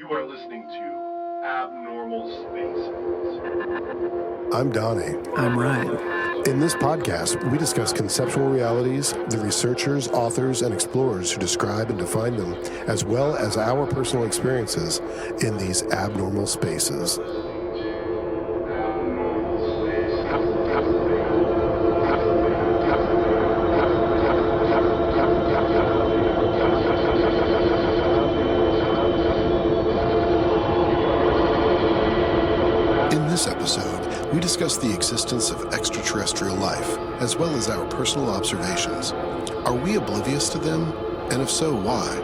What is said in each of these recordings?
You are listening to Abnormal Spaces. I'm Donnie. I'm Ryan. In this podcast, we discuss conceptual realities, the researchers, authors, and explorers who describe and define them, as well as our personal experiences in these abnormal spaces. In this episode, we discuss the existence of extraterrestrial life, as well as our personal observations. Are we oblivious to them? And if so, why?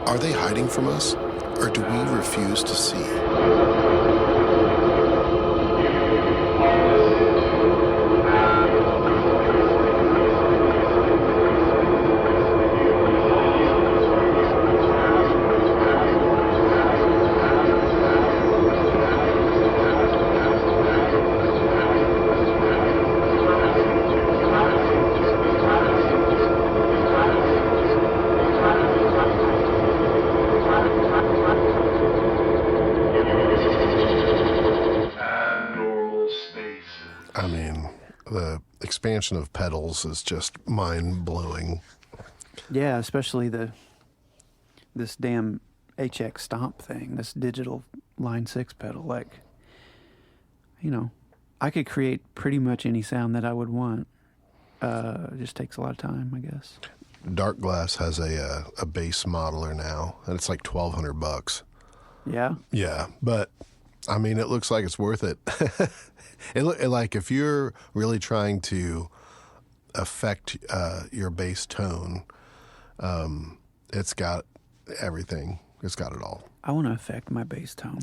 Are they hiding from us? Or do we refuse to see? I mean, the expansion of pedals is just mind-blowing. Yeah, especially this damn HX Stomp thing, this digital Line 6 pedal. Like, you know, I could create pretty much any sound that I would want. It just takes a lot of time, I guess. Dark Glass has a bass modeler now, and it's like $1,200. Yeah? Yeah, but, I mean, it looks like it's worth it. Like, if you're really trying to affect your bass tone, it's got everything. It's got it all. I want to affect my bass tone.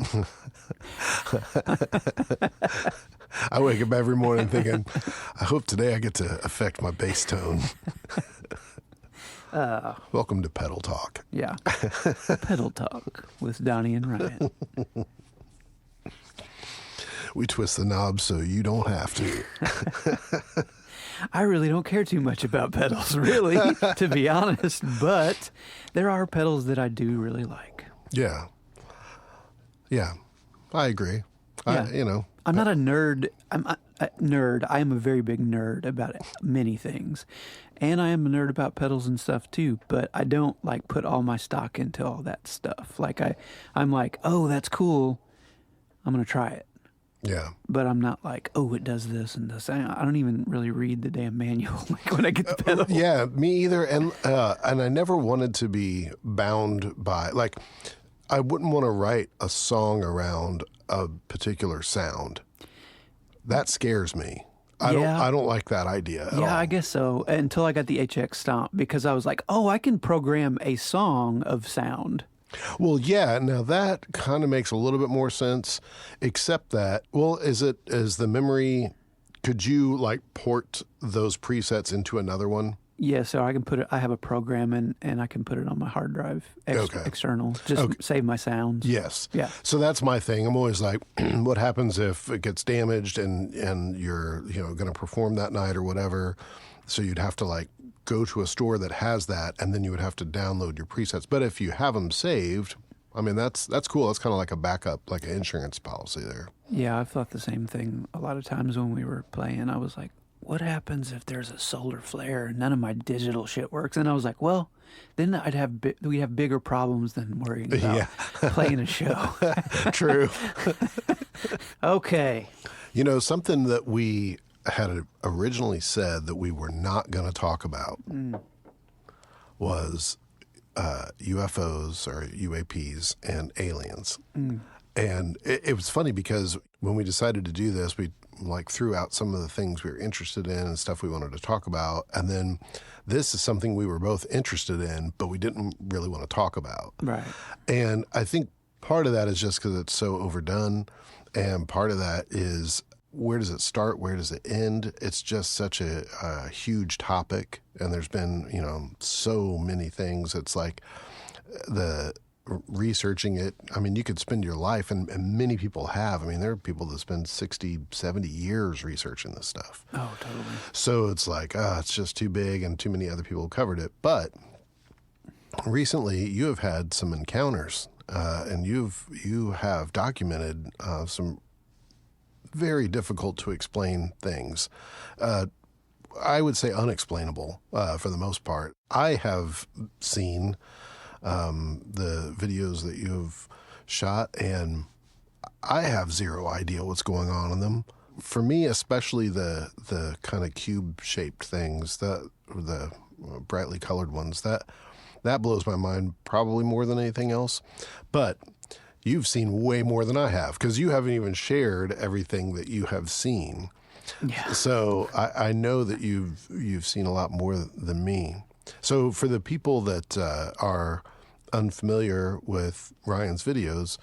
I wake up every morning thinking, I hope today I get to affect my bass tone. Welcome to Pedal Talk. Yeah. Pedal Talk with Donnie and Ryan. We twist the knobs so you don't have to. I really don't care too much about pedals, really, to be honest. But there are pedals that I do really like. Yeah. Yeah. I agree. Yeah. I'm not a nerd. I'm a nerd. I am a very big nerd about many things. And I am a nerd about pedals and stuff too, but I don't like put all my stock into all that stuff. Like I'm like, oh, that's cool. I'm going to try it. Yeah. But I'm not like, oh, it does this and this. I don't even really read the damn manual like when I get the pedal. Yeah, me either. And I never wanted to be bound by, like, I wouldn't want to write a song around a particular sound. That scares me. I don't like that idea at all. I guess so. Until I got the HX Stomp, because I was like, oh, I can program a song of sound. Well, yeah, now that kind of makes a little bit more sense, except that, well, is the memory, could you like port those presets into another one? Yeah, so I can put it, I have a program and I can put it on my hard drive external, just save my sounds. Yes. Yeah. So that's my thing. I'm always like, what happens if it gets damaged and you're, going to perform that night or whatever? So you'd have to like go to a store that has that, and then you would have to download your presets. But if you have them saved, I mean, that's cool. That's kind of like a backup, like an insurance policy there. Yeah, I've thought the same thing a lot of times when we were playing. I was like, what happens if there's a solar flare and none of my digital shit works? And I was like, well, then we'd have bigger problems than worrying about playing a show. True. Okay. Something that we had originally said that we were not going to talk about was UFOs or UAPs and aliens. And it was funny because when we decided to do this, we like threw out some of the things we were interested in and stuff we wanted to talk about. And then this is something we were both interested in, but we didn't really want to talk about. Right. And I think part of that is just because it's so overdone. And part of that is, where does it start? Where does it end? It's just such a huge topic. And there's been, so many things. It's like the researching it. I mean, you could spend your life, and many people have. I mean, there are people that spend 60, 70 years researching this stuff. Oh, totally. So it's like, it's just too big and too many other people have covered it. But recently, you have had some encounters, and you have documented some very difficult to explain things. I would say unexplainable for the most part. I have seen the videos that you've shot, and I have zero idea what's going on in them. For me, especially the kind of cube-shaped things, the brightly colored ones, that blows my mind probably more than anything else. But you've seen way more than I have, because you haven't even shared everything that you have seen. Yeah. So I know that you've seen a lot more than me. So for the people that are unfamiliar with Ryan's videos,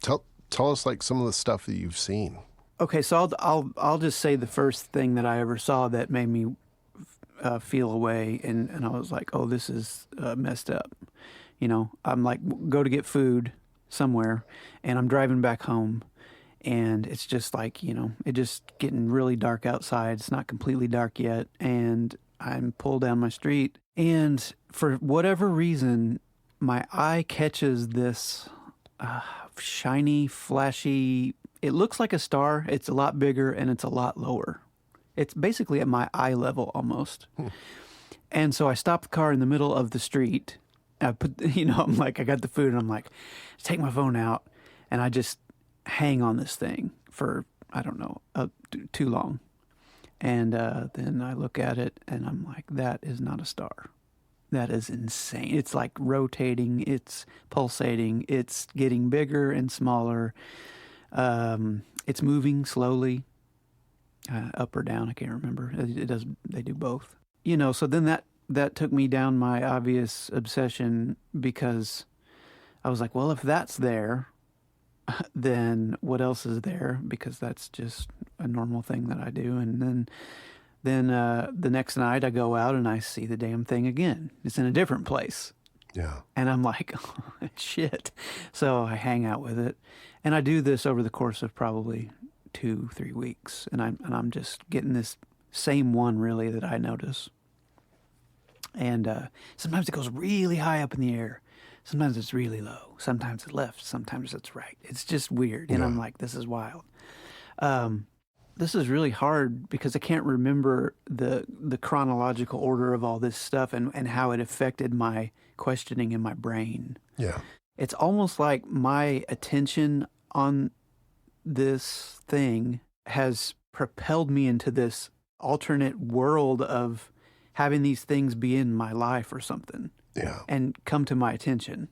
tell us like some of the stuff that you've seen. Okay, so I'll just say the first thing that I ever saw that made me feel away, and I was like, oh, this is messed up. I'm like, go to get food somewhere, and I'm driving back home, and it's just like, it just getting really dark outside. It's not completely dark yet, and I'm pulled down my street, and for whatever reason, my eye catches this shiny, flashy. It looks like a star. It's a lot bigger and it's a lot lower. It's basically at my eye level almost. And so I stopped the car in the middle of the street. I put, I'm like, I got the food, and I'm like, take my phone out, and I just hang on this thing for, I don't know, too long. And then I look at it and I'm like, that is not a star. That is insane. It's like rotating, it's pulsating, it's getting bigger and smaller. It's moving slowly, up or down. I can't remember. It does. They do both. So then that took me down my obvious obsession, because I was like, well, if that's there, then what else is there? Because that's just a normal thing that I do. And then the next night I go out and I see the damn thing again. It's in a different place. Yeah. And I'm like, oh, shit. So I hang out with it. And I do this over the course of probably 2-3 weeks. And I'm just getting this same one really that I notice. And sometimes it goes really high up in the air. Sometimes it's really low. Sometimes it's left. Sometimes it's right. It's just weird. And I'm like, this is wild. This is really hard because I can't remember the chronological order of all this stuff and how it affected my questioning in my brain. Yeah. It's almost like my attention on this thing has propelled me into this alternate world of having these things be in my life or something. Yeah. And come to my attention,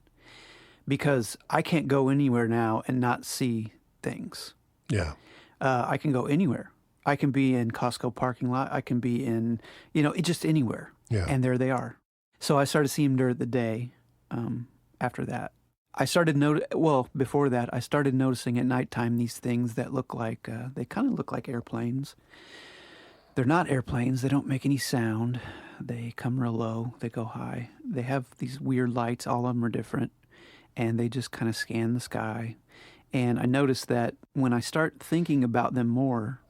because I can't go anywhere now and not see things. Yeah. I can go anywhere. I can be in Costco parking lot. I can be in, just anywhere. Yeah. And there they are. So I started seeing them during the day. After that, I started before that, I started noticing at nighttime these things that look like, they kind of look like airplanes. They're not airplanes. They don't make any sound. They come real low. They go high. They have these weird lights. All of them are different. And they just kind of scan the sky. And I noticed that when I start thinking about them more,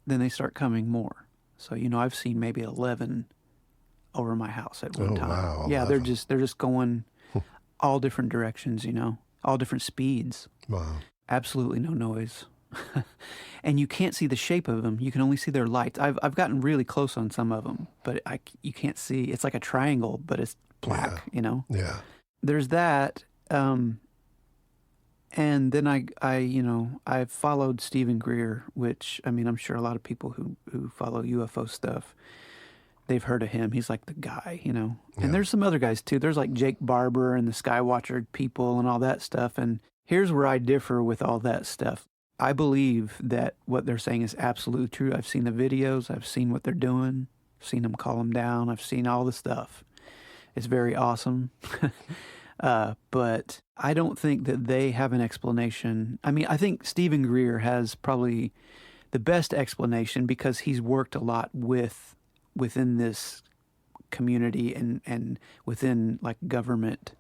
then they start coming more. So, I've seen maybe 11 over my house at one time. Wow, yeah, 11. they're just going all different directions, all different speeds. Wow. Absolutely no noise. And you can't see the shape of them. You can only see their lights. I've gotten really close on some of them, but you can't see. It's like a triangle, but it's black, Yeah. There's that. And then I followed Stephen Greer, which, I'm sure a lot of people who follow UFO stuff, they've heard of him. He's like the guy, Yeah. And there's some other guys too. There's like Jake Barber and the Skywatcher people and all that stuff. And here's where I differ with all that stuff. I believe that what they're saying is absolutely true. I've seen the videos. I've seen what they're doing. I've seen them call them down. I've seen all the stuff. It's very awesome. But I don't think that they have an explanation. I think Stephen Greer has probably the best explanation, because he's worked a lot within this community and within like government.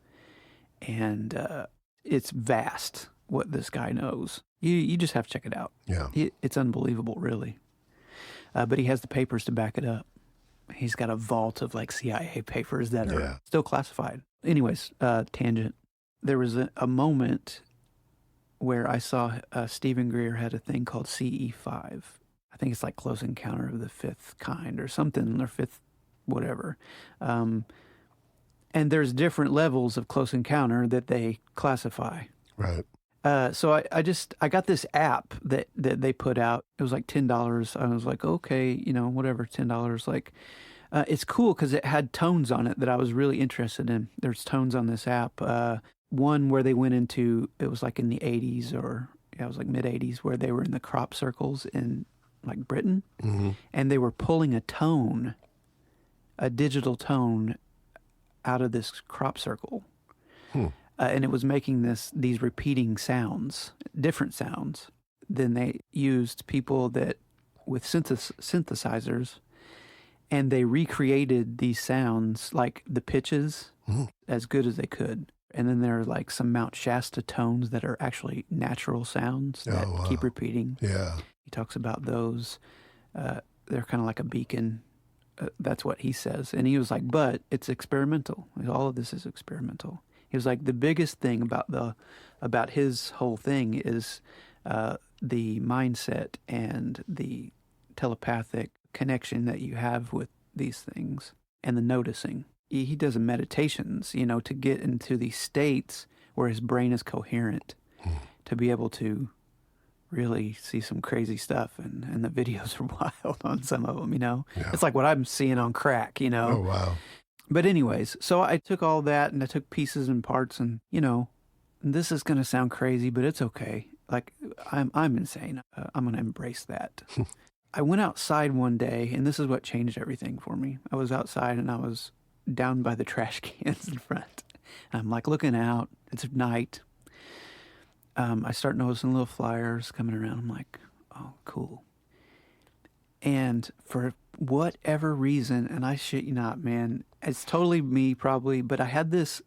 And it's vast what this guy knows. You just have to check it out. Yeah. It's unbelievable, really. But he has the papers to back it up. He's got a vault of like CIA papers that are still classified. Anyways, tangent. there was a moment where I saw Stephen Greer had a thing called CE5. I think it's like Close Encounter of the Fifth Kind or something, or fifth whatever. And there's different levels of close encounter that they classify. Right. So I got this app that they put out. It was like $10. I was like, okay, whatever, $10. Like, it's cool because it had tones on it that I was really interested in. There's tones on this app. One where they went into, it was like in the 80s it was like mid 80s, where they were in the crop circles in like Britain, and they were pulling a digital tone out of this crop circle. And it was making these repeating sounds, different sounds. Then they used people with synthesizers, and they recreated these sounds, like the pitches, as good as they could. And then there are like some Mount Shasta tones that are actually natural sounds that keep repeating. Yeah. He talks about those. They're kind of like a beacon. That's what he says. And he was like, but it's experimental. All of this is experimental. He was like, the biggest thing about his whole thing is the mindset and the telepathic connection that you have with these things and the noticing. He does meditations, to get into these states where his brain is coherent, to be able to really see some crazy stuff. And the videos are wild on some of them, Yeah. It's like what I'm seeing on crack, Oh, wow. But anyways, so I took all that and I took pieces and parts and, this is going to sound crazy, but it's okay. Like, I'm insane. I'm going to embrace that. I went outside one day, and this is what changed everything for me. I was outside and I was down by the trash cans in front. And I'm like looking out. It's night. I start noticing little flyers coming around. I'm like, oh, cool. And for whatever reason, and I shit you not, man, it's totally me probably, but I had this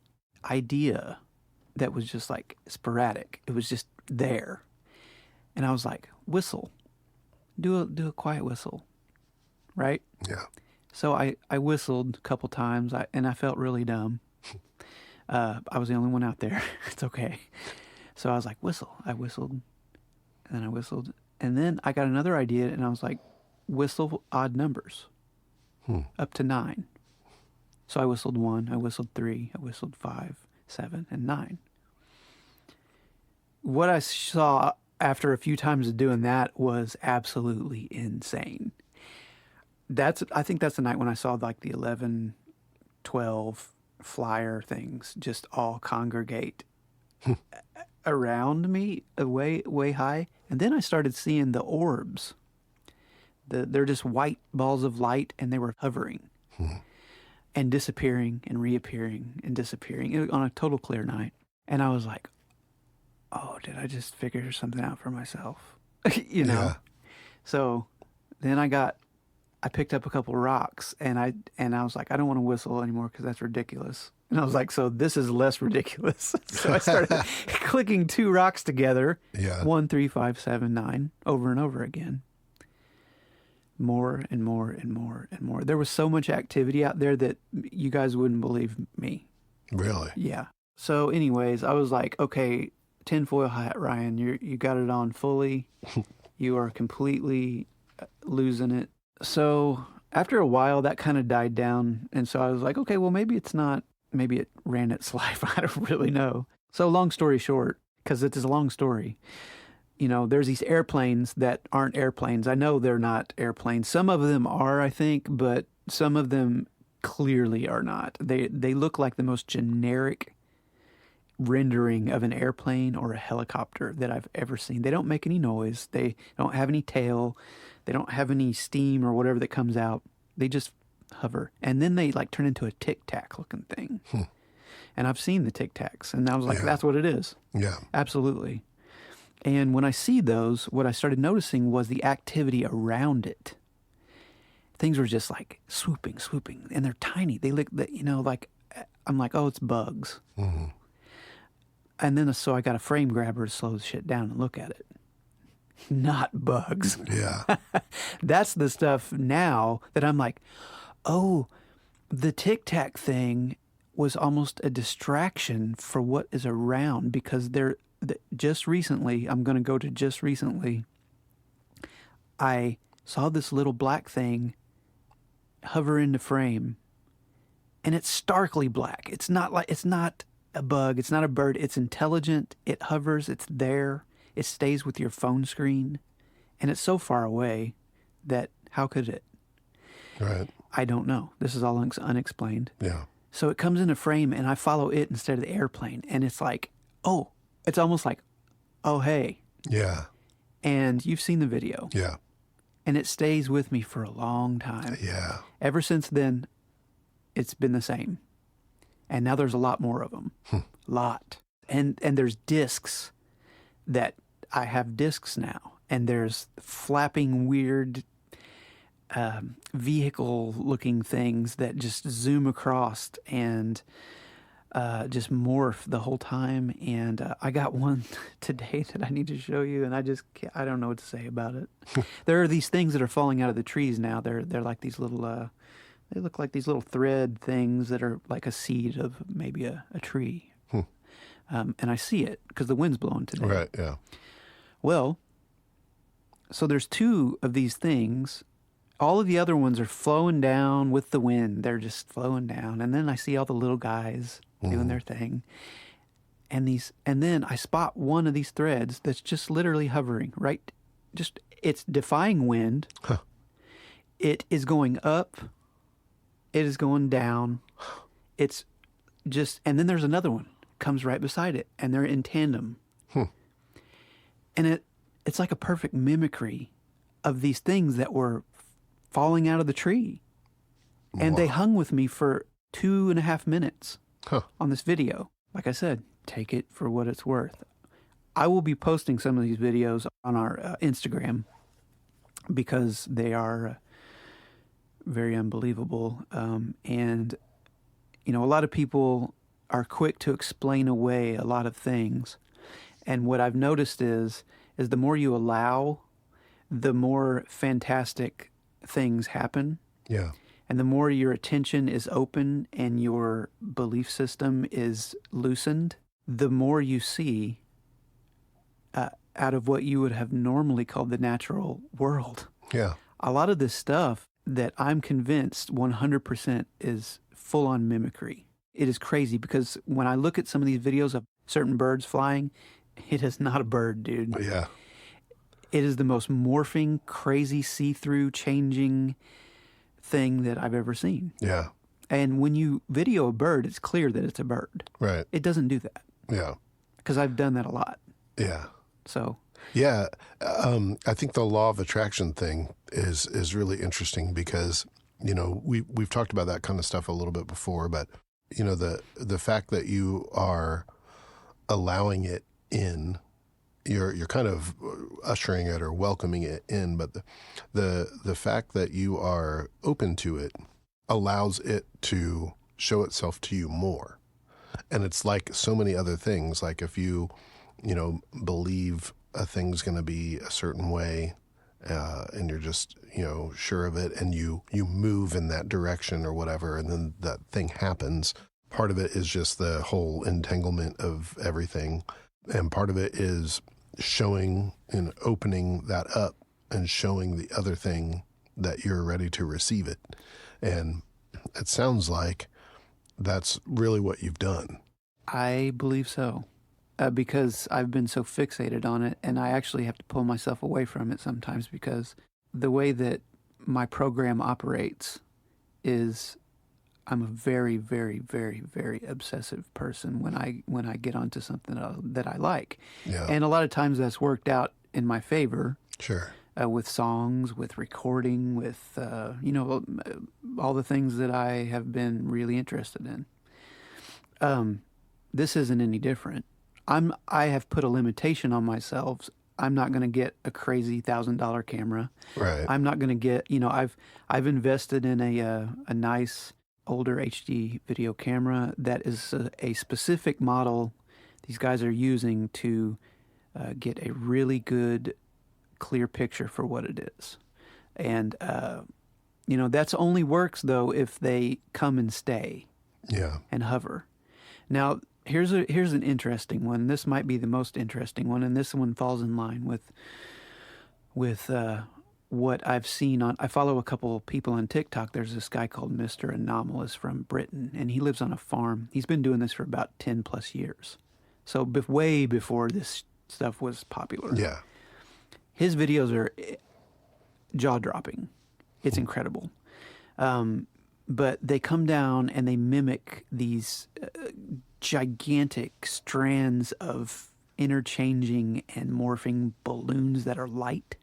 idea that was just like sporadic. It was just there. And I was like, whistle. Do a quiet whistle. Right? Yeah. So I whistled a couple times, and I felt really dumb. I was the only one out there. It's okay. So I was like, whistle. I whistled, and then I whistled. And then I got another idea, and I was like, whistle odd numbers, up to 9. So I whistled 1, I whistled 3, I whistled 5, 7, and 9. What I saw after a few times of doing that was absolutely insane. I think that's the night when I saw like the 11, 12 flyer things just all congregate around me, way, way high. And then I started seeing the orbs. They're just white balls of light, and they were hovering and disappearing and reappearing and disappearing on a total clear night. And I was like, oh, did I just figure something out for myself? Yeah. So then I picked up a couple rocks, and I was like, I don't want to whistle anymore because that's ridiculous. And I was like, so this is less ridiculous. So I started clicking 2 rocks together, 1, 3, 5, 7, 9, over and over again. More and more and more and more. There was so much activity out there that you guys wouldn't believe me. Really? Yeah. So anyways, I was like, okay, tinfoil hat, Ryan, you got it on fully. You are completely losing it. So after a while, that kind of died down. And so I was like, okay, well, maybe it ran its life. I don't really know. So long story short, because it is a long story, there's these airplanes that aren't airplanes. I know they're not airplanes. Some of them are, I think, but some of them clearly are not. They look like the most generic rendering of an airplane or a helicopter that I've ever seen. They don't make any noise. They don't have any tail. They don't have any steam or whatever that comes out. They just hover. And then they like turn into a tic-tac looking thing. And I've seen the tic-tacs, and I was like, that's what it is. Yeah. Absolutely. And when I see those, what I started noticing was the activity around it. Things were just like swooping, and they're tiny. They look, like, I'm like, oh, it's bugs. And then so I got a frame grabber to slow the shit down and look at it. Not bugs. Yeah. That's the stuff now that I'm like, oh, the Tic Tac thing was almost a distraction for what is around, because just recently, I'm going to go to just recently, I saw this little black thing hover into frame, and it's starkly black. It's not a bug, it's not a bird, it's intelligent, it hovers, it's there, it stays with your phone screen, and it's so far away that how could it? Right. I don't know. This is all unexplained. Yeah. So it comes into frame, and I follow it instead of the airplane, and it's like, oh, it's almost like, oh, hey. Yeah. And you've seen the video. Yeah. And it stays with me for a long time. Yeah. Ever since then, it's been the same. And now there's a lot more of them. Lot. And there's discs that I have discs now. And there's flapping weird vehicle-looking things that just zoom across and just morph the whole time. And I got one today that I need to show you, and I don't know what to say about it. There are these things that are falling out of the trees now. They're like these little, they look like these little thread things that are like a seed of maybe a tree. And I see it because the wind's blowing today. Right, yeah. Well, so there's two of these things. All of the other ones are flowing down with the wind. They're just flowing down. And then I see all the little guys doing their thing. And then I spot one of these threads that's just literally hovering, right? It's defying wind. Huh. It is going up. It is going down. It's just, and then there's another one comes right beside it, and they're in tandem. And it's like a perfect mimicry of these things that were falling out of the tree. And they hung with me for 2.5 minutes on this video. Like I said, take it for what it's worth. I will be posting some of these videos on our Instagram because they are very unbelievable. And, a lot of people are quick to explain away a lot of things. And what I've noticed is the more you allow, the more fantastic things happen. Yeah. And the more your attention is open and your belief system is loosened, the more you see out of what you would have normally called the natural world. Yeah. A lot of this stuff that I'm convinced 100% is full-on mimicry. It is crazy because when I look at some of these videos of certain birds flying, it is not a bird, dude. Yeah. It is the most morphing, crazy, see-through, changing thing that I've ever seen. Yeah. And when you video a bird, it's clear that it's a bird. Right. It doesn't do that. Yeah. Because I've done that a lot. Yeah. So. Yeah. I think the law of attraction thing is really interesting because, we've talked about that kind of stuff a little bit before, but, the fact that you are allowing it in, you're kind of ushering it or welcoming it in, but the fact that you are open to it allows it to show itself to you more. And it's like so many other things. Like if you believe a thing's going to be a certain way, and you're just, sure of it, and you move in that direction or whatever, and then that thing happens. Part of it is just the whole entanglement of everything. And part of it is showing and opening that up and showing the other thing that you're ready to receive it. And it sounds like that's really what you've done. I believe so. Because I've been so fixated on it, and I actually have to pull myself away from it sometimes because the way that my program operates is I'm a very, very, very, very obsessive person when I get onto something that I like. Yeah. And a lot of times that's worked out in my favor. Sure. With songs, with recording, with, all the things that I have been really interested in. This isn't any different. I have put a limitation on myself. I'm not going to get a crazy $1,000 camera. Right. I'm not going to get, I've invested in a nice older HD video camera that is a specific model these guys are using to get a really good, clear picture for what it is. And, that's only works, though, if they come and stay. Yeah. and hover. Now, here's an interesting one. This might be the most interesting one, and this one falls in line with what I've seen on. I follow a couple of people on TikTok. There's this guy called Mr. Anomalous from Britain, and he lives on a farm. He's been doing this for about 10 plus years. So way before this stuff was popular. Yeah. His videos are jaw-dropping. It's incredible. But they come down and they mimic these gigantic strands of interchanging and morphing balloons that are light.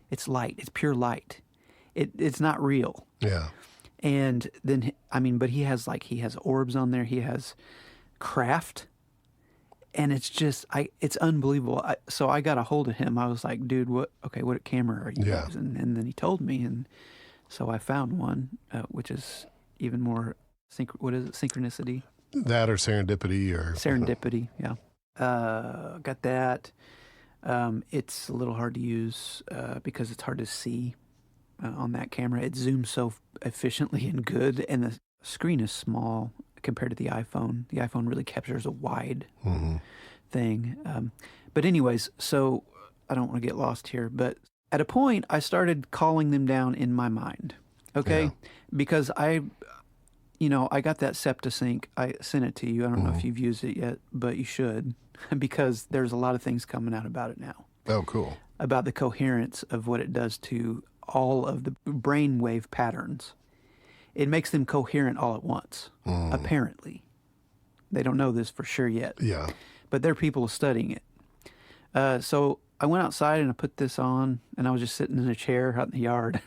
It's light. It's pure light. It's not real. Yeah. And then, but he has orbs on there. He has craft. And it's just, it's unbelievable. So I got a hold of him. I was like, dude, what camera are you using? And then he told me. And so I found one, which is even more, synchronicity? That or serendipity or... Serendipity, yeah. Got that. It's a little hard to use because it's hard to see on that camera. It zooms so efficiently and good, and the screen is small compared to the iPhone. The iPhone really captures a wide thing. But anyways, so I don't want to get lost here, but at a point I started calling them down in my mind, okay? Because I got that Septisync. I sent it to you. I don't know if you've used it yet, but you should, because there's a lot of things coming out about it now. Oh, cool. About the coherence of what it does to all of the brainwave patterns. It makes them coherent all at once, apparently. They don't know this for sure yet. Yeah. But there are people studying it. So I went outside and I put this on, and I was just sitting in a chair out in the yard.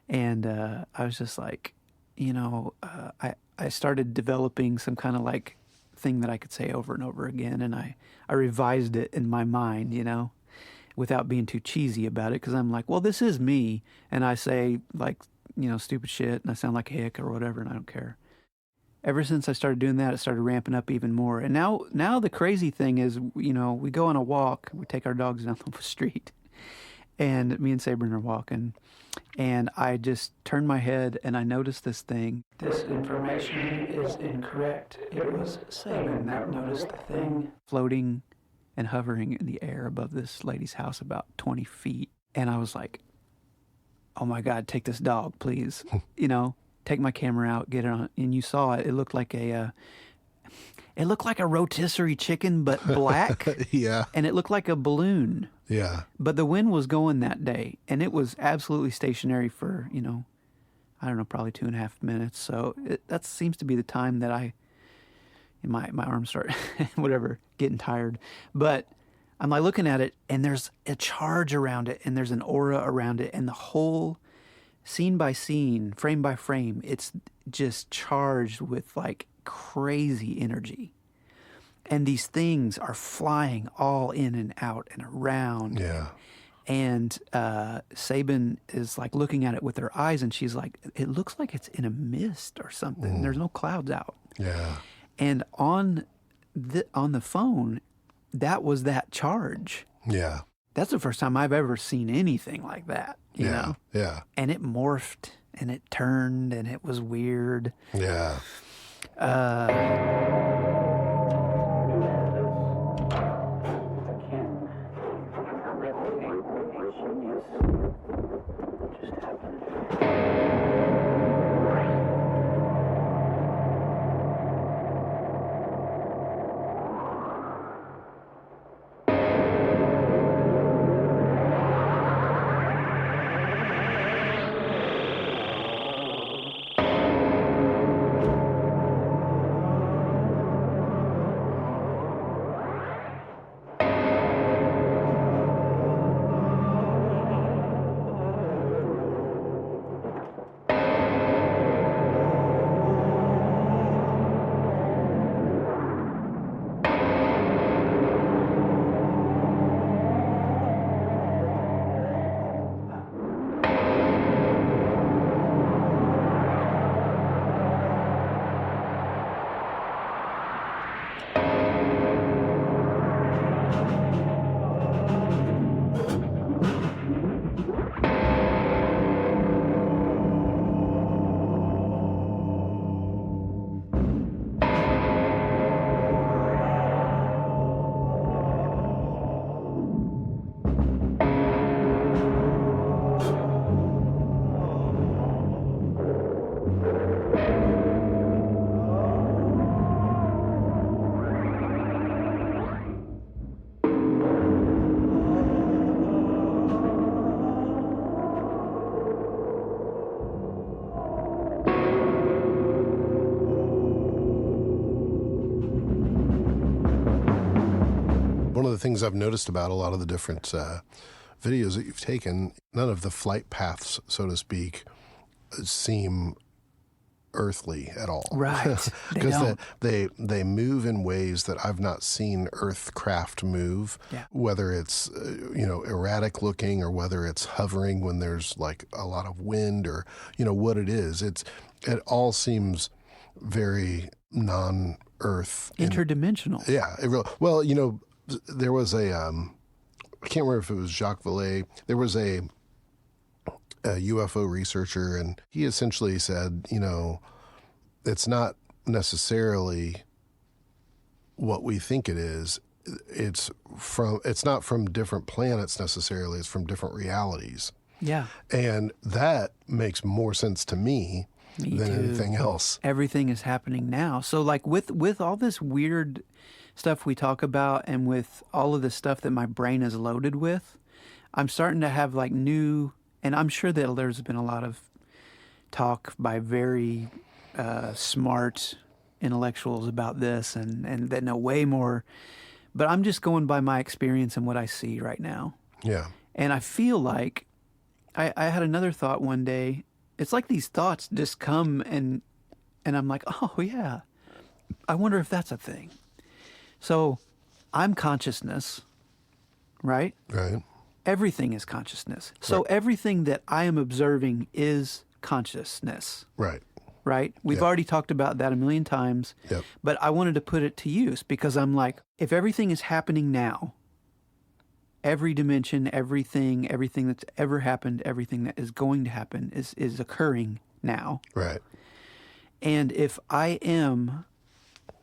And I was just like, I started developing some kind of like thing that I could say over and over again. And I revised it in my mind, without being too cheesy about it. Because I'm like, well, this is me. And I say like, stupid shit, and I sound like a hick or whatever, and I don't care. Ever since I started doing that, it started ramping up even more. And now the crazy thing is, we go on a walk. We take our dogs down the street, and me and Sabrina are walking, and I just turn my head and I notice this thing. This information is incorrect. It was Saban that noticed the thing floating and hovering in the air above this lady's house about 20 feet. And I was like, oh my God, take this dog, please. Take my camera out, get it on. And you saw it. It looked like a rotisserie chicken, but black. Yeah. And it looked like a balloon. Yeah. But the wind was going that day, and it was absolutely stationary for, I don't know, probably 2.5 minutes. So that seems to be the time that my arms start, getting tired. But I'm like looking at it, and there's a charge around it, and there's an aura around it, and the whole scene by scene, frame by frame, it's just charged with like crazy energy. And these things are flying all in and out and around. Yeah. And Saban is like looking at it with her eyes, and she's like, it looks like it's in a mist or something. There's no clouds out. Yeah. And on the phone, that was that charge. Yeah. That's the first time I've ever seen anything like that, you know? Yeah. And it morphed, and it turned, and it was weird. Yeah. One of the things I've noticed about a lot of the different videos that you've taken, none of the flight paths, so to speak, seem earthly at all. Right. They Because don't. they move in ways that I've not seen Earth craft move. Yeah. Whether it's erratic looking or whether it's hovering when there's like a lot of wind or what it is. It all seems very non-Earth. Interdimensional. Yeah. Well, there was a I can't remember if it was Jacques Vallée. There was a UFO researcher, and he essentially said, it's not necessarily what we think it is. It's not from different planets necessarily. It's from different realities. Yeah. And that makes more sense to me than too. anything else. Everything is happening now. So like with all this weird stuff we talk about and with all of the stuff that my brain is loaded with, I'm starting to have like new, and I'm sure that there's been a lot of talk by very smart intellectuals about this and that know way more. But I'm just going by my experience and what I see right now. Yeah. And I feel like I had another thought one day. It's like these thoughts just come and I'm like, oh yeah, I wonder if that's a thing. So I'm consciousness, right? Right. Everything is consciousness. So Right. everything that I am observing is consciousness, Right. right? We've Yeah. already talked about that a million times, Yep. but I wanted to put it to use because I'm like, if everything is happening now, every dimension, everything that's ever happened, everything that is going to happen is occurring now. Right. And if I am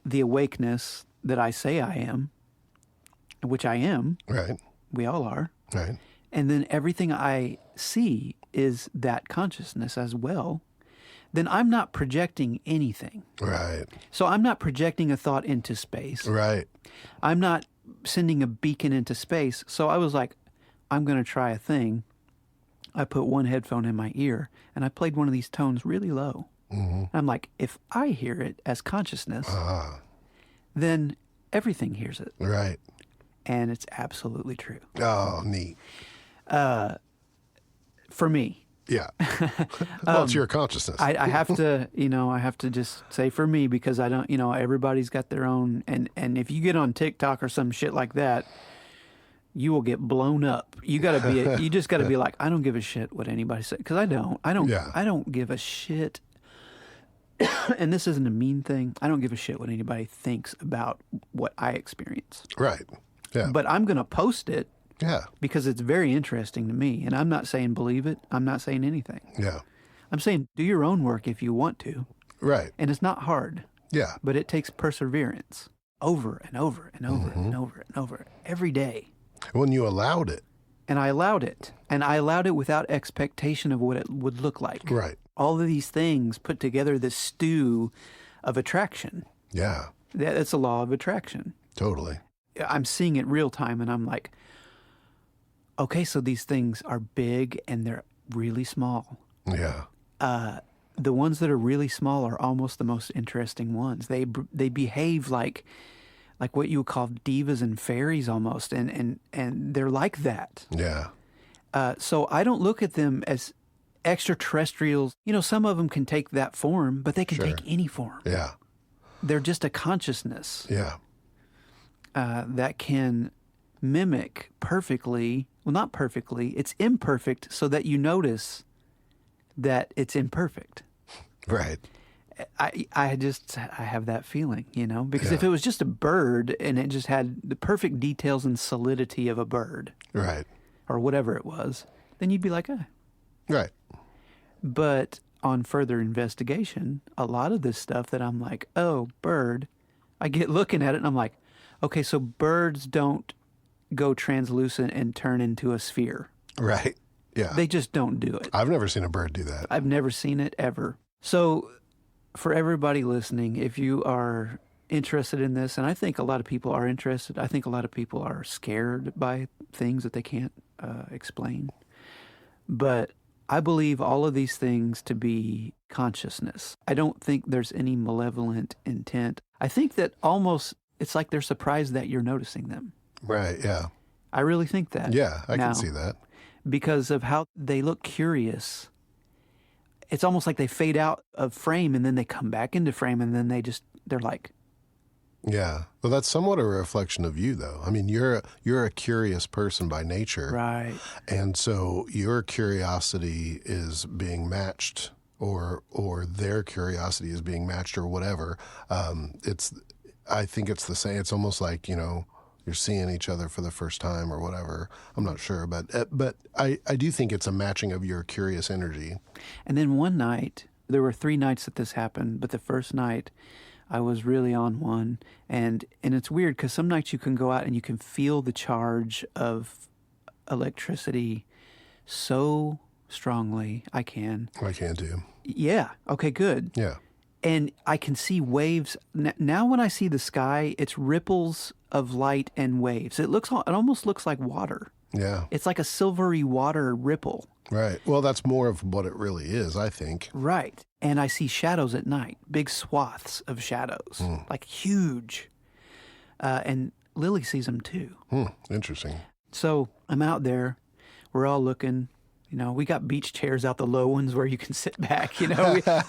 the awakeness that I say I am, which I am, Right. we all are, Right. and then everything I see is that consciousness as well, then I'm not projecting anything. Right. So I'm not projecting a thought into space. Right. I'm not sending a beacon into space. So I was like, I'm going to try a thing. I put one headphone in my ear and I played one of these tones really low. Mm-hmm. I'm like, if I hear it as consciousness, then everything hears it. Right. And it's absolutely true. Oh, neat. For me. Yeah. Well, it's your consciousness. I have to, I have to just say for me because I don't, everybody's got their own. And if you get on TikTok or some shit like that, you will get blown up. You just got to be like, I don't give a shit what anybody says. Because I don't give a shit. And this isn't a mean thing. I don't give a shit what anybody thinks about what I experience. Right. Yeah. But I'm going to post it. Yeah. Because it's very interesting to me. And I'm not saying believe it. I'm not saying anything. Yeah. I'm saying do your own work if you want to. Right. And it's not hard. Yeah. But it takes perseverance over and over and over and over and over every day. When you allowed it. And I allowed it. And I allowed it without expectation of what it would look like. Right. All of these things put together this stew of attraction. Yeah. That's a law of attraction. Totally. I'm seeing it real time and I'm like, okay, so these things are big and they're really small. Yeah. The ones that are really small are almost the most interesting ones. They behave like what you would call divas and fairies almost, and they're like that. Yeah. So I don't look at them as extraterrestrials. Some of them can take that form, but they can Sure. take any form. Yeah. They're just a consciousness Yeah. that can mimic perfectly. Well, not perfectly. It's imperfect so that you notice that it's imperfect. Right. I have that feeling, because Yeah. if it was just a bird and it just had the perfect details and solidity of a bird Right. or whatever it was, then you'd be like, Right. But on further investigation, a lot of this stuff that I'm like, oh, bird, I get looking at it and I'm like, okay, so birds don't go translucent and turn into a sphere. Right. Yeah. They just don't do it. I've never seen a bird do that. I've never seen it ever. So for everybody listening, if you are interested in this, and I think a lot of people are interested, I think a lot of people are scared by things that they can't explain. But I believe all of these things to be consciousness. I don't think there's any malevolent intent. I think that almost it's like they're surprised that you're noticing them. Right. Yeah. I really think that. Yeah. I now, can see that. because of how they look curious. It's almost like they fade out of frame and then they come back into frame and then they're like, Yeah. Well, that's somewhat a reflection of you, though. I mean, you're a curious person by nature. right. And so your curiosity is being matched, or their curiosity is being matched, or whatever. I think it's the same. It's almost like, you're seeing each other for the first time or whatever. I'm not sure, but I do think it's a matching of your curious energy. And then one night, there were 3 nights that this happened, but the first night I was really on one. And it's weird because some nights you can go out and you can feel the charge of electricity so strongly. I can. I can too. Yeah. Okay, good. Yeah. And I can see waves. Now when I see the sky, it's ripples of light and waves. It almost looks like water. Yeah. It's like a silvery water ripple. Right. Well, that's more of what it really is, I think. Right. And I see shadows at night, big swaths of shadows, like huge. And Lily sees them too. Interesting. So I'm out there. We're all looking. We got beach chairs out, the low ones where you can sit back.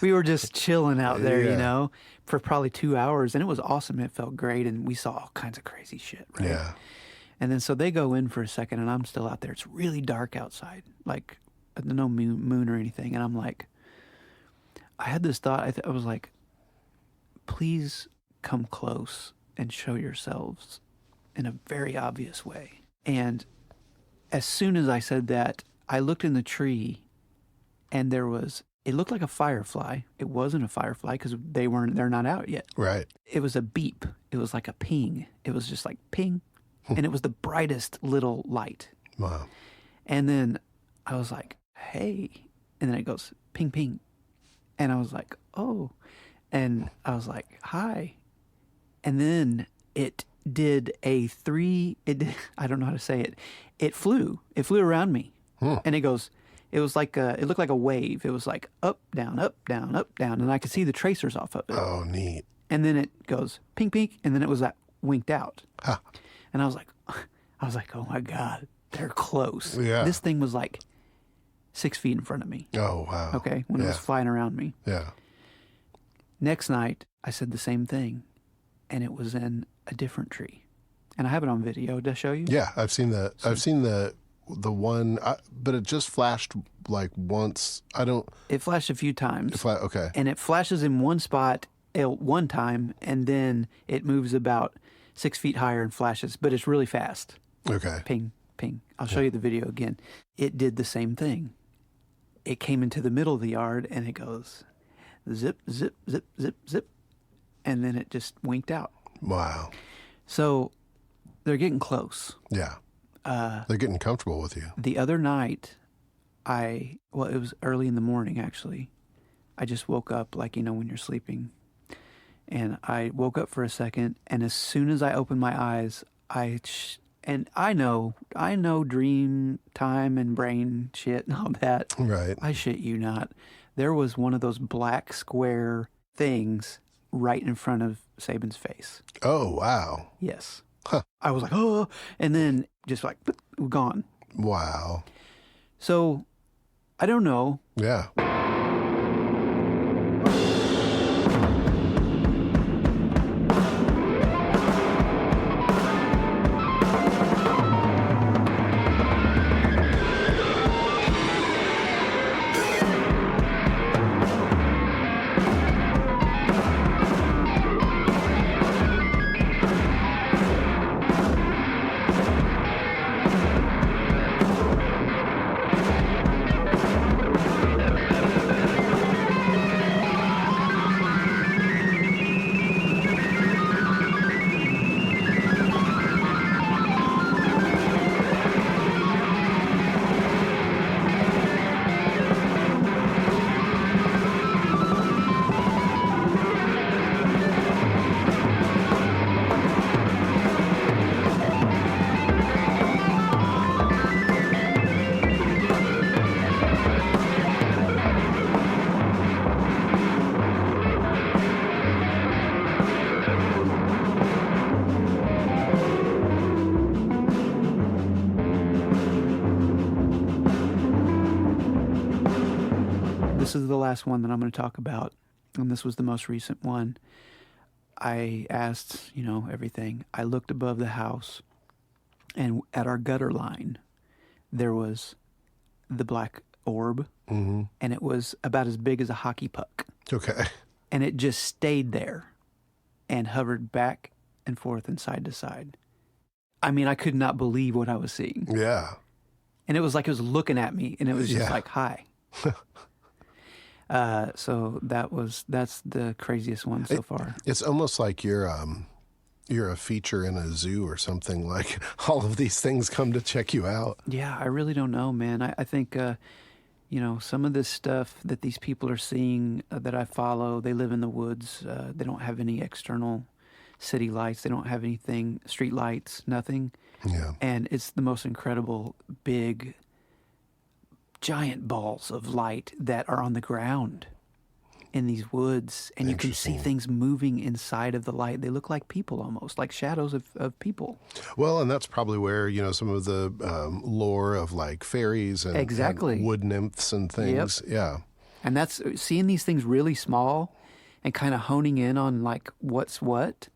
We were just chilling out there, Yeah. For probably 2 hours. And it was awesome. It felt great. And we saw all kinds of crazy shit, right? Yeah. And then so they go in for a second and I'm still out there. It's really dark outside, like no moon or anything. And I'm like, I had this thought. I was like, please come close and show yourselves in a very obvious way. And as soon as I said that, I looked in the tree and it looked like a firefly. It wasn't a firefly because they're not out yet. Right. It was a beep. It was like a ping. It was just like ping. And it was the brightest little light. Wow. And then I was like, hey. And then it goes ping, ping. And I was like, oh. And I was like, hi. And then it did I don't know how to say it. It flew around me. And it was like it looked like a wave. It was like up, down, up, down, up, down. And I could see the tracers off of it. Oh, neat. And then it goes ping, ping. And then it was winked out. Huh. And I was like, oh my God, they're close. Yeah. This thing was like 6 feet in front of me. Oh, wow. Okay. When it was flying around me. Yeah. Next night, I said the same thing, and it was in a different tree. And I have it on video. Did I show you? Yeah. I've seen the one, but it just flashed like once. It flashed a few times. Okay. And it flashes in one spot one time, and then it moves about 6 feet higher and flashes, but it's really fast. Okay. Ping, ping. I'll show you the video again. It did the same thing. It came into the middle of the yard, and it goes zip, zip, zip, zip, zip, and then it just winked out. Wow. So they're getting close. Yeah. They're getting comfortable with you. The other night, it was early in the morning, actually. I just woke up, like, when you're sleeping. And I woke up for a second, and as soon as I opened my eyes, and I know dream time and brain shit and all that. Right. I shit you not. There was one of those black square things right in front of Saban's face. Oh, wow. Yes. Huh. I was like, oh, and then just like, gone. Wow. So, I don't know. Yeah. is the last one that I'm going to talk about, and this was the most recent one. I asked, everything. I looked above the house, and at our gutter line, there was the black orb, and it was about as big as a hockey puck. Okay. And it just stayed there and hovered back and forth and side to side. I mean, I could not believe what I was seeing. Yeah. And it was like it was looking at me, and it was just like, hi. So that's the craziest one so far. It's almost like you're a feature in a zoo or something. Like all of these things come to check you out. Yeah, I really don't know, man. I think, some of this stuff that these people are seeing that I follow, they live in the woods. They don't have any external city lights. They don't have anything, street lights, nothing. Yeah. And it's the most incredible, big, giant balls of light that are on the ground in these woods. And you can see things moving inside of the light. They look like people almost, like shadows of people. Well, and that's probably where, some of the lore of like fairies and, Exactly. and wood nymphs and things. Yep. Yeah. And that's seeing these things really small and kind of honing in on like what's what.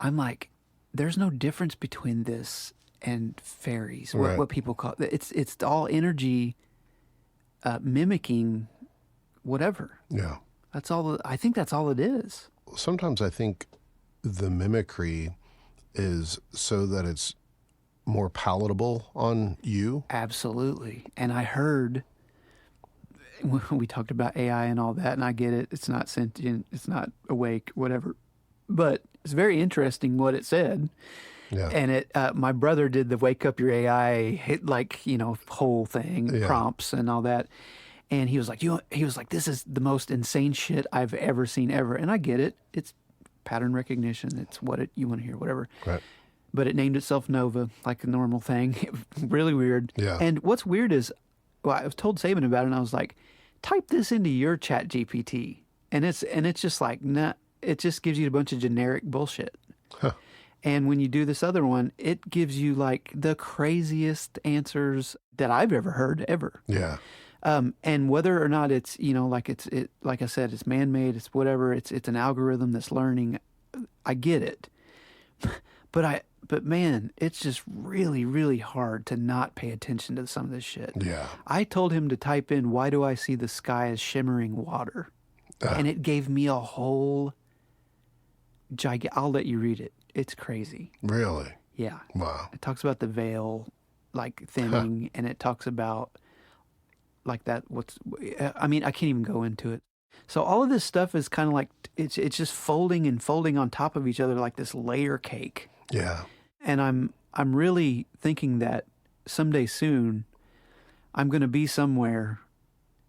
I'm like, there's no difference between this and fairies, Right. what people call it. It's all energy mimicking whatever. Yeah. That's all. I think that's all it is. Sometimes I think the mimicry is so that it's more palatable on you. Absolutely. And I heard when we talked about AI and all that, and I get it. It's not sentient. It's not awake, whatever. But it's very interesting what it said. Yeah. And my brother did the wake up your AI whole thing, Yeah. prompts and all that. And he was like, this is the most insane shit I've ever seen ever. And I get it. It's pattern recognition. It's what you want to hear, whatever. Right. But it named itself Nova, like a normal thing. Really weird. Yeah. And what's weird is, I was told Saban about it, and I was like, type this into your Chat GPT. And it's just like, nah, it just gives you a bunch of generic bullshit. Huh. And when you do this other one, it gives you like the craziest answers that I've ever heard ever. Yeah. And whether or not it's, like like I said, it's man-made, it's whatever, it's an algorithm that's learning. I get it. But man, it's just really, really hard to not pay attention to some of this shit. Yeah. I told him to type in, why do I see the sky as shimmering water? And it gave me a whole I'll let you read it. It's crazy. Really? Yeah. Wow. It talks about the veil, like thinning, and it talks about like that. I can't even go into it. So all of this stuff is kind of like, it's just folding and folding on top of each other like this layer cake. Yeah. And I'm really thinking that someday soon I'm going to be somewhere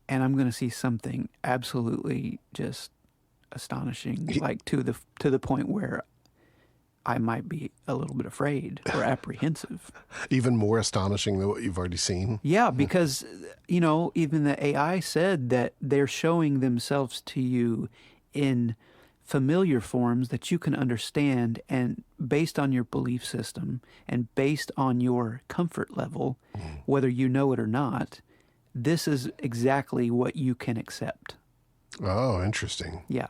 and I'm going to see something absolutely just astonishing, like to the point where I might be a little bit afraid or apprehensive. Even more astonishing than what you've already seen. Yeah, because, even the AI said that they're showing themselves to you in familiar forms that you can understand, and based on your belief system and based on your comfort level, whether you know it or not, this is exactly what you can accept. Oh, interesting. Yeah.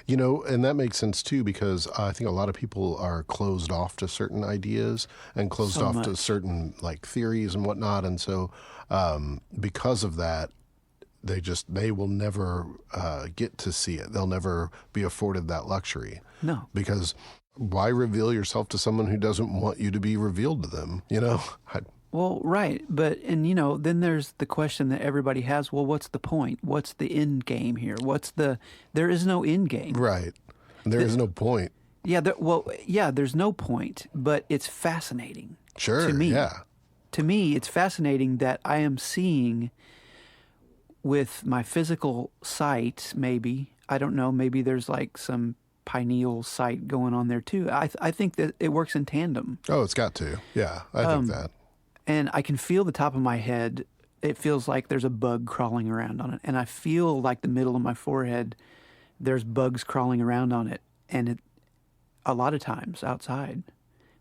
And that makes sense too, because I think a lot of people are closed off to certain ideas and closed So off to much. certain like theories and whatnot. And so because of that, they will never get to see it. They'll never be afforded that luxury. No. Because why reveal yourself to someone who doesn't want you to be revealed to them? Well, right. But, then there's the question that everybody has, well, what's the point? What's the end game here? There is no end game. Right. There is no point. Yeah, there's no point, but it's fascinating. Sure. To me. Yeah. To me, it's fascinating that I am seeing with my physical sight, maybe, I don't know, maybe there's like some pineal sight going on there too. I think that it works in tandem. Oh, it's got to. Yeah, I think that. And I can feel the top of my head. It feels like there's a bug crawling around on it. And I feel like the middle of my forehead, there's bugs crawling around on it. And a lot of times outside,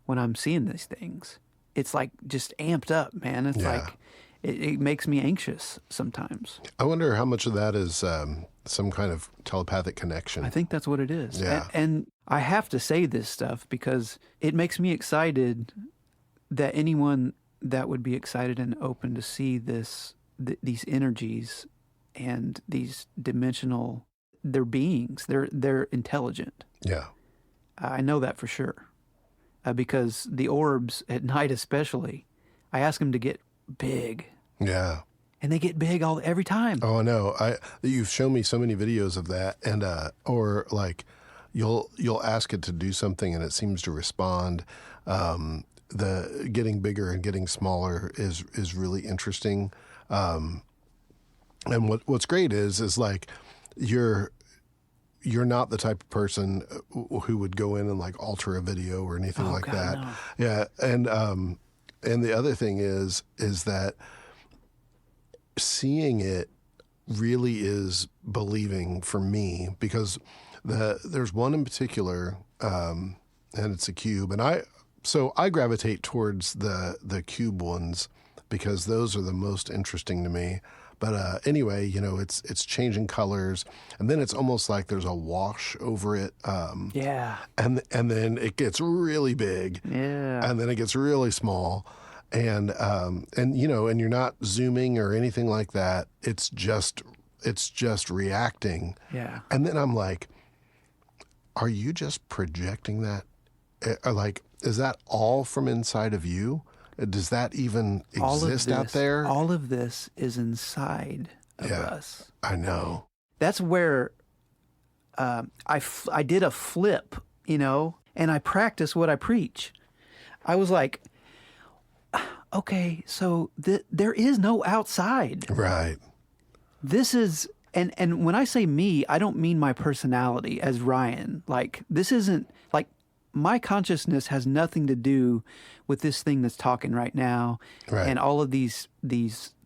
when I'm seeing these things, it's like just amped up, man. It's Yeah. like, it makes me anxious sometimes. I wonder how much of that is some kind of telepathic connection. I think that's what it is. Yeah. And I have to say this stuff because it makes me excited that anyone that would be excited and open to see these energies and these dimensional, they're beings, they're intelligent. Yeah. I know that for sure. Because the orbs at night especially, I ask them to get big. Yeah. And they get big every time. Oh, I know. You've shown me so many videos of that, and or like you'll ask it to do something and it seems to respond. The getting bigger and getting smaller is really interesting. And what's great is like you're not the type of person who would go in and like alter a video or anything like God, that. no. Yeah, and the other thing is that seeing it really is believing for me, because there's one in particular, and it's a cube, and I gravitate towards the cube ones because those are the most interesting to me. But anyway, it's changing colors, and then it's almost like there's a wash over it. Yeah. And then it gets really big. Yeah. And then it gets really small, and you're not zooming or anything like that. It's just reacting. Yeah. And then I'm like, are you just projecting that? Like, is that all from inside of you? Does that even exist out there? All of this is inside of us. I know. That's where I did a flip, and I practice what I preach. I was like, okay, so there is no outside. Right. This is, and when I say me, I don't mean my personality as Ryan. Like, this isn't, like, my consciousness has nothing to do with this thing that's talking right now, Right. and all of these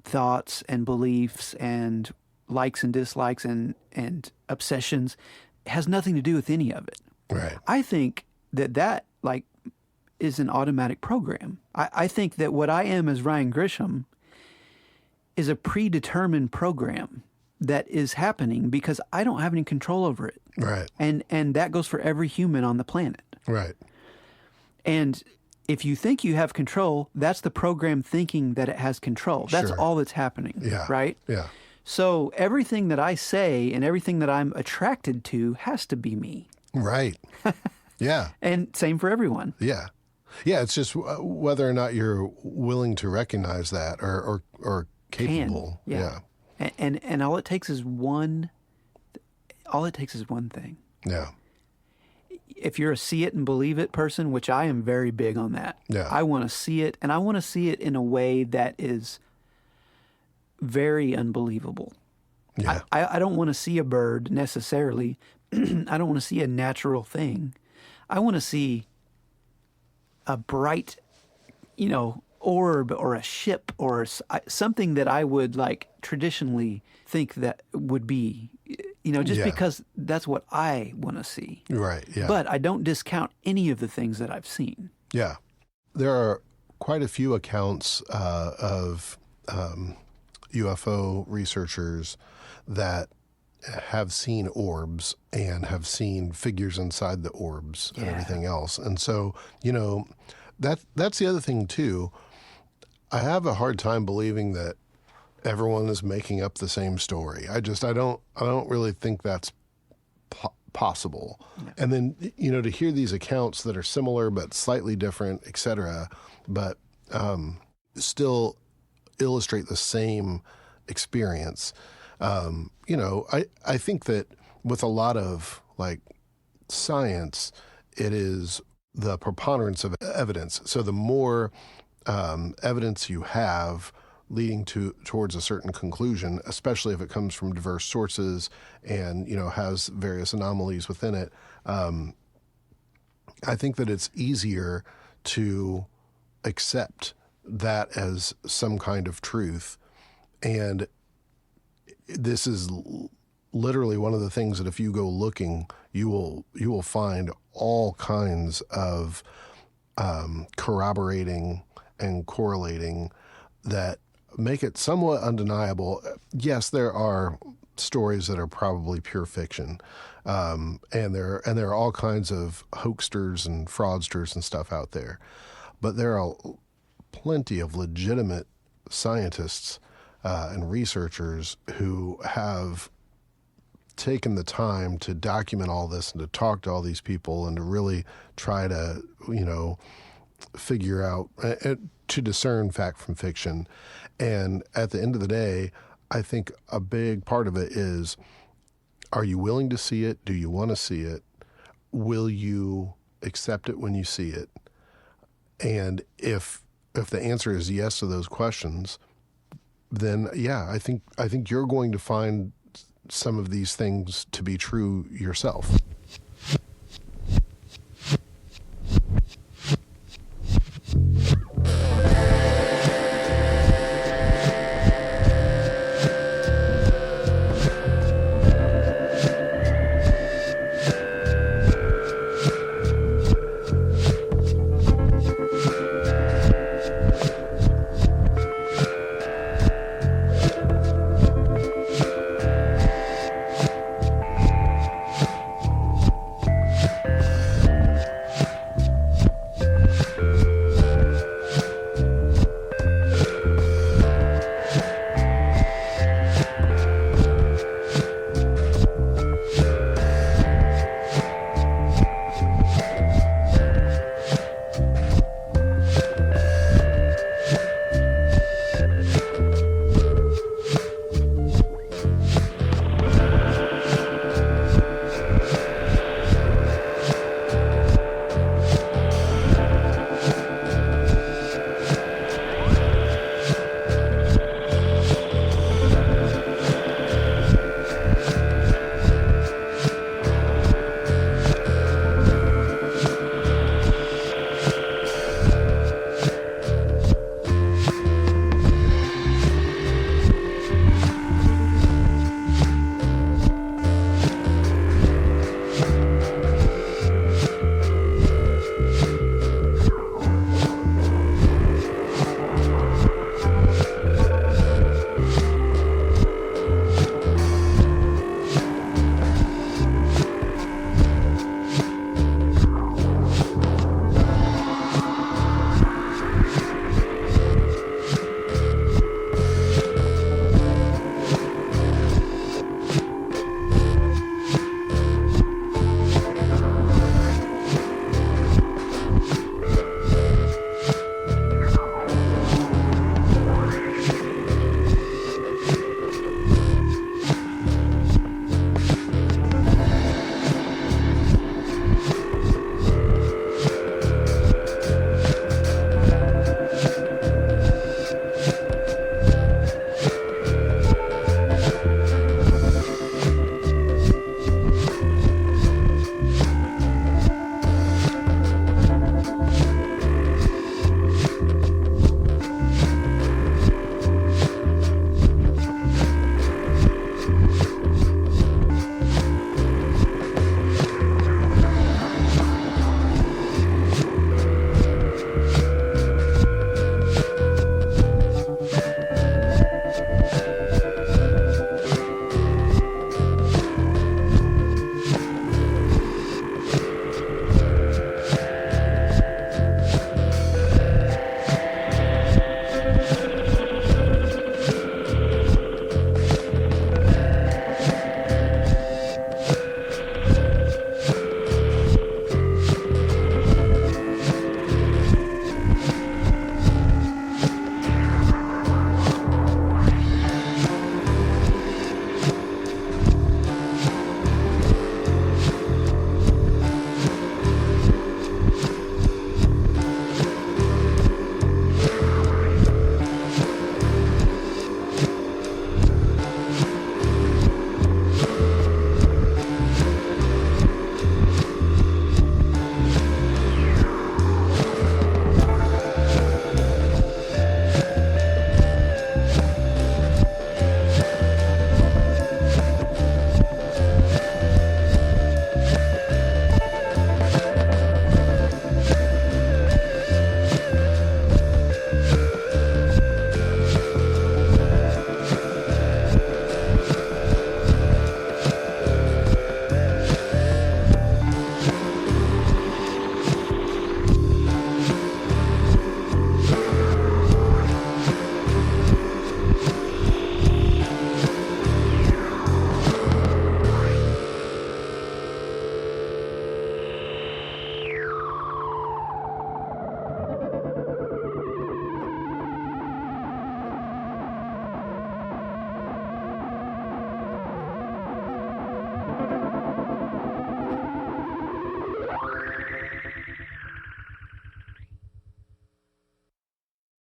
thoughts and beliefs and likes and dislikes and obsessions. It has nothing to do with any of it. Right. I think that like is an automatic program. I think that what I am as Ryan Grisham is a predetermined program that is happening because I don't have any control over it. Right. And that goes for every human on the planet. Right. And if you think you have control, that's the program thinking that it has control. That's Sure. all that's happening. Yeah. Right? Yeah. So everything that I say and everything that I'm attracted to has to be me. Right. Yeah. And same for everyone. Yeah. Yeah. It's just whether or not you're willing to recognize that or capable. Yeah. And all it takes is one thing. Yeah. If you're a see it and believe it person, which I am very big on that. Yeah. I want to see it, and I want to see it in a way that is very unbelievable. Yeah. I don't want to see a bird necessarily. I don't want to see a natural thing. I want to see a bright, orb or a ship or something that I would like traditionally think that would be, just Yeah. because that's what I want to see. Right. Yeah. But I don't discount any of the things that I've seen. Yeah. There are quite a few accounts of UFO researchers that have seen orbs and have seen figures inside the orbs and Yeah. everything else. And so, that's the other thing too. I have a hard time believing that everyone is making up the same story. I don't really think that's possible. Yeah. And then, to hear these accounts that are similar but slightly different, et cetera, but still illustrate the same experience. I think that with a lot of like science, it is the preponderance of evidence. So the more evidence you have leading towards a certain conclusion, especially if it comes from diverse sources and, has various anomalies within it, I think that it's easier to accept that as some kind of truth. And this is literally one of the things that if you go looking, you will find all kinds of corroborating and correlating that make it somewhat undeniable. Yes, there are stories that are probably pure fiction, and there are all kinds of hoaxsters and fraudsters and stuff out there, but there are plenty of legitimate scientists and researchers who have taken the time to document all this and to talk to all these people and to really try to, figure out, to discern fact from fiction. And at the end of the day, I think a big part of it is, are you willing to see it? Do you want to see it? Will you accept it when you see it? And if the answer is yes to those questions, then yeah, I think you're going to find some of these things to be true yourself.